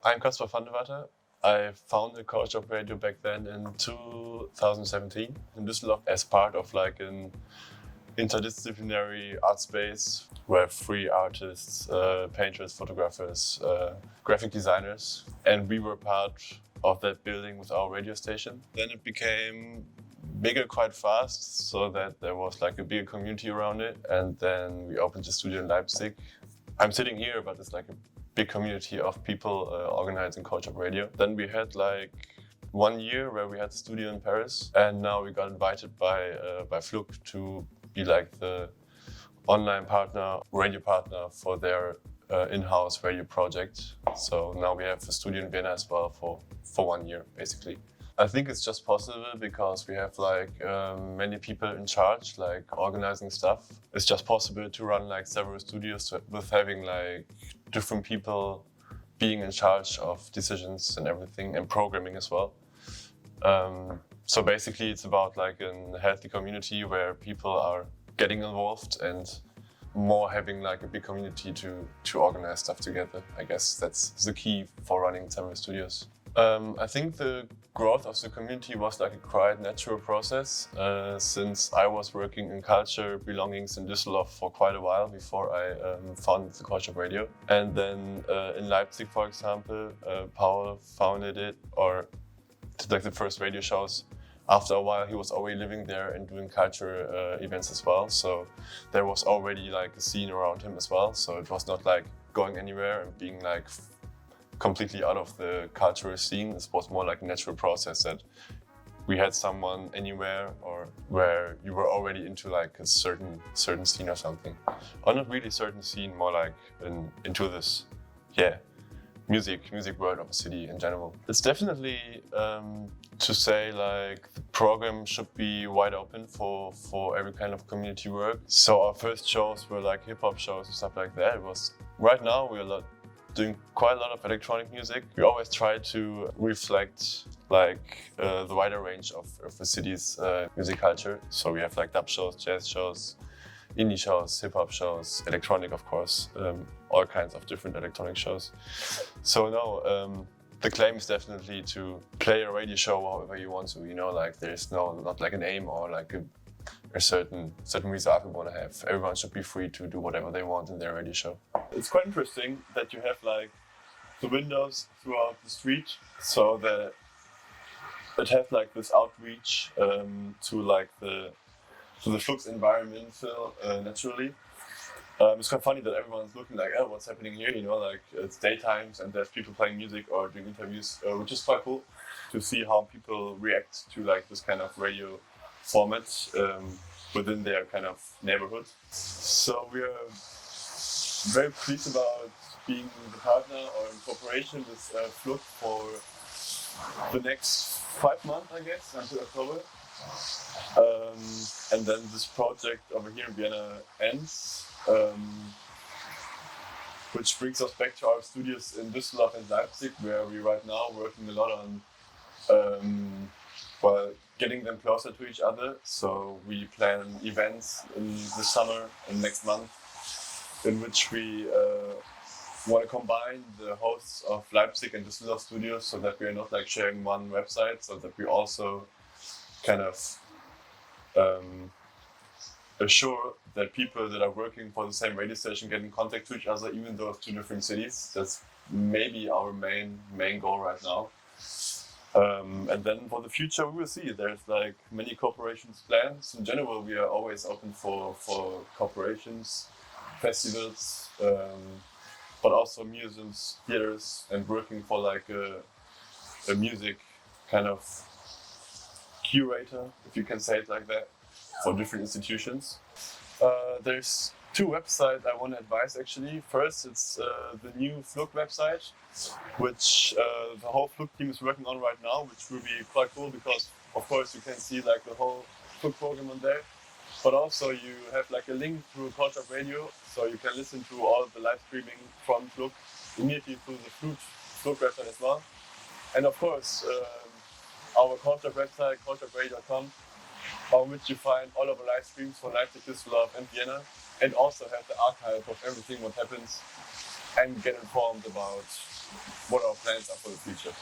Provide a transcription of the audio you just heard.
I'm Kaspar van der Water. I founded Callshop Radio back then in 2017 in Düsseldorf as part of like an interdisciplinary art space where free artists, painters, photographers, graphic designers, and we were part of that building with our radio station. Then it became bigger quite fast, so that there was like a bigger community around it, and then we opened the studio in Leipzig. I'm sitting here, but it's like a big community of people organizing Callshop Radio. Then we had like 1 year where we had the studio in Paris, and now we got invited by Fluke to be like the online partner, radio partner for their in-house radio project. So now we have a studio in Vienna as well for 1 year, basically. I think it's just possible because we have like many people in charge, like organizing stuff. It's just possible to run like several studios with having like different people being in charge of decisions and everything, and programming as well. So basically it's about like a healthy community where people are getting involved and more having like a big community to organize stuff together. I guess that's the key for running several studios. I think the growth of the community was like a quite natural process since I was working in culture belongings in Düsseldorf for quite a while before I founded the Callshop Radio. And then in Leipzig, for example, Paul founded it or did like the first radio shows. After a while, he was already living there and doing culture events as well. So there was already like a scene around him as well. So it was not like going anywhere and being like completely out of the cultural scene. It was more like a natural process that we had someone anywhere or where you were already into like a certain scene or something. Or not really certain scene, more like into this, music world of a city in general. It's definitely to say like the program should be wide open for every kind of community work. So our first shows were like hip hop shows and stuff like that. Right now we're doing quite a lot of electronic music. We always try to reflect like the wider range of the city's music culture. So we have like dub shows, jazz shows, indie shows, hip hop shows, electronic of course, all kinds of different electronic shows. So no, the claim is definitely to play a radio show however you want to, like there's not like an aim or like a certain result we want to have. Everyone should be free to do whatever they want in their radio show. It's quite interesting that you have like the windows throughout the street, so that it has like this outreach to like the Flux environment naturally. It's quite funny that everyone's looking like, oh, what's happening here? Like it's daytimes and there's people playing music or doing interviews, which is quite cool to see how people react to like this kind of radio format within their kind of neighborhood. So we are very pleased about being the partner or in cooperation with Fluk for the next 5 months, I guess, until October. And then this project over here in Vienna ends, which brings us back to our studios in Düsseldorf and Leipzig, where we right now working a lot on getting them closer to each other. So we plan events in the summer and next month in which we want to combine the hosts of Leipzig and Düsseldorf studios so that we are not like sharing one website, so that we also kind of assure that people that are working for the same radio station get in contact to each other, even though it's 2 different cities. That's maybe our main goal right now. And then for the future, we will see. There's like many cooperations plans. In general, we are always open for cooperations, festivals, but also museums, theaters, and working for like a music kind of curator, if you can say it like that, for different institutions. There's 2 websites I want to advise actually. First, it's the new Fluk website, which the whole Fluk team is working on right now, which will be quite cool because, of course, you can see like the whole Fluk program on there. But also you have like a link to Callshop Radio, so you can listen to all the live streaming from Fluk immediately through the Fluk website as well. And of course, our Callshop website, callshopradio.com, on which you find all of our live streams for Leipzig, Düsseldorf and Vienna, and also have the archive of everything what happens and get informed about what our plans are for the future.